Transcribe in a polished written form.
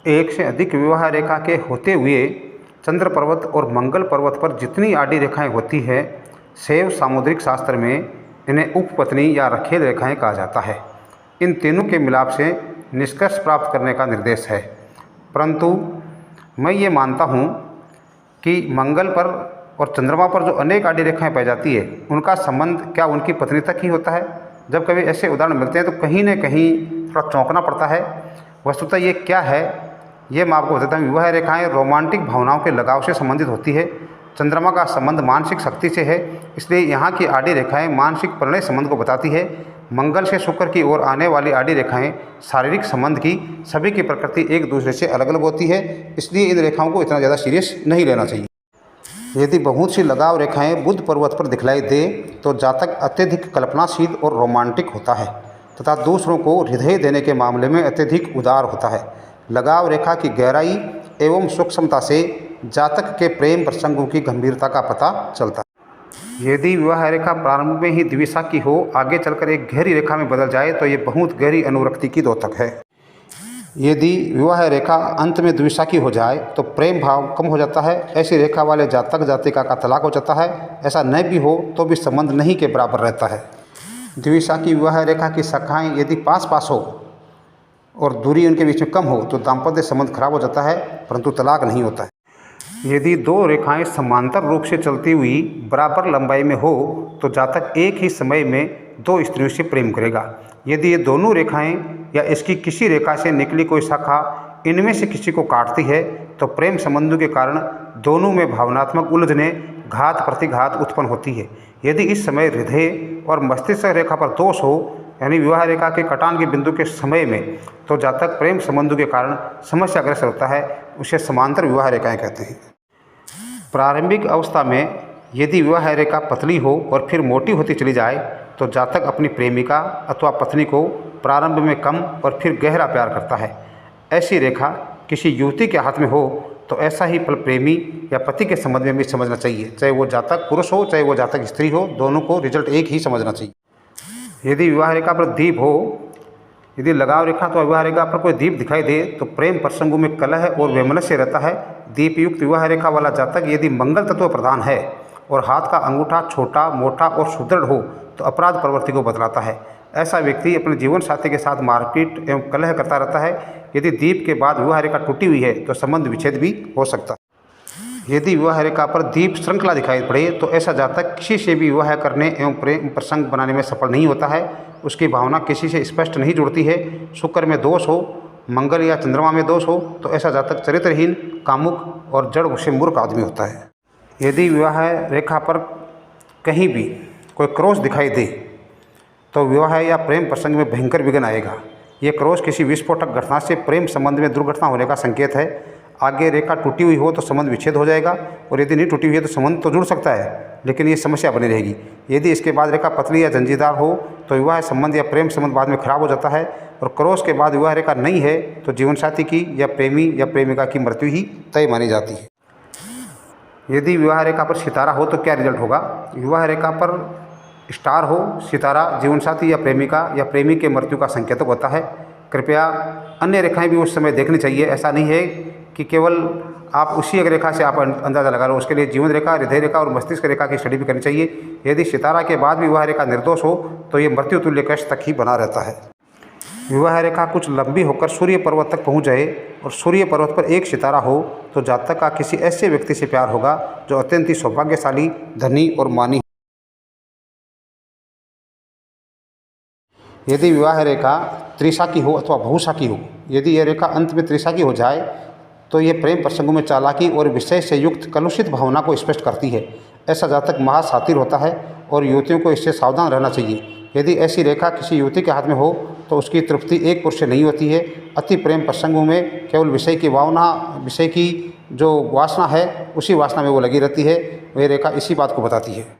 एक से अधिक विवाह रेखा के होते हुए चंद्र पर्वत और मंगल पर्वत पर जितनी आड़ी रेखाएं होती है, शैव सामुद्रिक शास्त्र में इन्हें उपपत्नी या रखेल रेखाएं कहा जाता है। इन तीनों के मिलाप से निष्कर्ष प्राप्त करने का निर्देश है। परंतु मैं ये मानता हूँ कि मंगल पर और चंद्रमा पर जो अनेक आड़ी रेखाएं पाई जाती है, उनका संबंध क्या उनकी पत्नी तक ही होता है? जब कभी ऐसे उदाहरण मिलते हैं तो कहीं न कहीं थोड़ा चौंकना पड़ता है। वस्तुतः ये क्या है, ये मैं आपको बताता हूँ। विवाह रेखाएं रोमांटिक भावनाओं के लगाव से संबंधित होती है। चंद्रमा का संबंध मानसिक शक्ति से है, इसलिए यहाँ की आड़ी रेखाएं मानसिक प्रणय संबंध को बताती है। मंगल से शुक्र की ओर आने वाली आड़ी रेखाएं शारीरिक संबंध की, सभी की प्रकृति एक दूसरे से अलग अलग होती है, इसलिए इन रेखाओं को इतना ज़्यादा सीरियस नहीं लेना चाहिए। यदि बहुत सी लगाव रेखाएं बुध पर्वत पर दिखलाई दे तो जातक अत्यधिक कल्पनाशील और रोमांटिक होता है तथा दूसरों को हृदय देने के मामले में अत्यधिक उदार होता है। लगाव रेखा की गहराई एवं सूक्ष्मता से जातक के प्रेम प्रसंगों की गंभीरता का पता चलता है। यदि विवाह रेखा प्रारंभ में ही द्विदिशा की हो, आगे चलकर एक गहरी रेखा में बदल जाए तो ये बहुत गहरी अनुरक्ति की द्योतक है। यदि विवाह रेखा अंत में द्विदिशा की हो जाए तो प्रेम भाव कम हो जाता है। ऐसी रेखा वाले जातक जातिका का तलाक हो जाता है। ऐसा न भी हो तो भी संबंध नहीं के बराबर रहता है। द्विदिशा की विवाह रेखा की शाखाएं यदि पास पास हो और दूरी उनके बीच में कम हो तो दाम्पत्य संबंध खराब हो जाता है, परंतु तलाक नहीं होता है। यदि दो रेखाएं समांतर रूप से चलती हुई बराबर लंबाई में हो तो जातक एक ही समय में दो स्त्रियों से प्रेम करेगा। यदि ये दोनों रेखाएं या इसकी किसी रेखा से निकली कोई शाखा इनमें से किसी को काटती है तो प्रेम संबंधों के कारण दोनों में भावनात्मक उलझने, घात प्रतिघात उत्पन्न होती है। यदि इस समय हृदय और मस्तिष्क रेखा पर दोष हो, यानी विवाह रेखा के कटान के बिंदु के समय में, तो जातक प्रेम संबंधों के कारण समस्या ग्रस्त होता है। उसे समांतर विवाह रेखाएं कहते हैं। प्रारंभिक अवस्था में यदि विवाह रेखा पतली हो और फिर मोटी होती चली जाए तो जातक अपनी प्रेमिका अथवा पत्नी को प्रारंभ में कम और फिर गहरा प्यार करता है। ऐसी रेखा किसी युवती के हाथ में हो तो ऐसा ही फल प्रेमी या पति के संबंध में भी समझना चाहिए। चाहे वो जातक पुरुष हो, चाहे वो जातक स्त्री हो, दोनों को रिजल्ट एक ही समझना चाहिए। यदि विवाह रेखा पर दीप हो, यदि लगाव रेखा तो विवाह रेखा पर कोई दीप दिखाई दे तो प्रेम प्रसंगों में कलह और वैमनस्य रहता है। दीप युक्त विवाह रेखा वाला जातक यदि मंगल तत्व प्रधान है और हाथ का अंगूठा छोटा, मोटा और सुदृढ़ हो तो अपराध प्रवृत्ति को बतलाता है। ऐसा व्यक्ति अपने जीवन साथी के साथ मारपीट एवं कलह करता रहता है। यदि दीप के बाद विवाह रेखा टूटी हुई है तो संबंध विच्छेद भी हो सकता है। यदि विवाह रेखा पर दीप श्रृंखला दिखाई पड़े तो ऐसा जातक किसी से भी विवाह करने एवं प्रेम प्रसंग बनाने में सफल नहीं होता है। उसकी भावना किसी से स्पष्ट नहीं जुड़ती है। शुक्र में दोष हो, मंगल या चंद्रमा में दोष हो तो ऐसा जातक चरित्रहीन, कामुक और जड़ से मूर्ख आदमी होता है। यदि विवाह रेखा पर कहीं भी कोई क्रॉस दिखाई दे तो विवाह या प्रेम प्रसंग में भयंकर विघ्न आएगा। ये क्रॉस किसी विस्फोटक घटना से प्रेम संबंध में दुर्घटना होने का संकेत है। आगे रेखा टूटी हुई हो तो संबंध विच्छेद हो जाएगा और यदि नहीं टूटी हुई है तो संबंध तो जुड़ सकता है, लेकिन ये समस्या बनी रहेगी। यदि इसके बाद रेखा पतली या जंजीरदार हो तो विवाह संबंध या प्रेम संबंध बाद में खराब हो जाता है। और क्रॉस के बाद विवाह रेखा नहीं है तो जीवनसाथी की या प्रेमी या प्रेमिका की मृत्यु ही तय मानी जाती है। यदि विवाह रेखा पर सितारा हो तो क्या रिजल्ट होगा? विवाह रेखा पर स्टार हो, सितारा जीवनसाथी या प्रेमिका या प्रेमी के मृत्यु का संकेतक होता है। कृपया अन्य रेखाएं भी उस समय देखनी चाहिए। ऐसा नहीं है कि केवल आप उसी एक रेखा से आप अंदाज़ा लगा लो। उसके लिए जीवन रेखा, हृदय रेखा और मस्तिष्क रेखा की स्टडी भी करनी चाहिए। यदि सितारा के बाद भी विवाह रेखा निर्दोष हो तो ये मृत्यु तुल्य कष्ट तक ही बना रहता है। विवाह रेखा कुछ लंबी होकर सूर्य पर्वत तक पहुंच जाए और सूर्य पर्वत पर एक सितारा हो तो जातक का किसी ऐसे व्यक्ति से प्यार होगा जो अत्यंत ही सौभाग्यशाली, धनी और मानी। यदि विवाह रेखा त्रिशाखी हो अथवा बहुशाखी हो, यदि यह रेखा अंत में त्रिशाखी हो जाए तो यह प्रेम प्रसंगों में चालाकी और विषय से युक्त कलुषित भावना को स्पष्ट करती है। ऐसा जातक महासातिर होता है और युवतियों को इससे सावधान रहना चाहिए। यदि ऐसी रेखा किसी युवती के हाथ में हो तो उसकी तृप्ति एक पुरुष से नहीं होती है। अति प्रेम प्रसंगों में केवल विषय की भावना, विषय की जो वासना है उसी वासना में वो लगी रहती है। वह रेखा इसी बात को बताती है।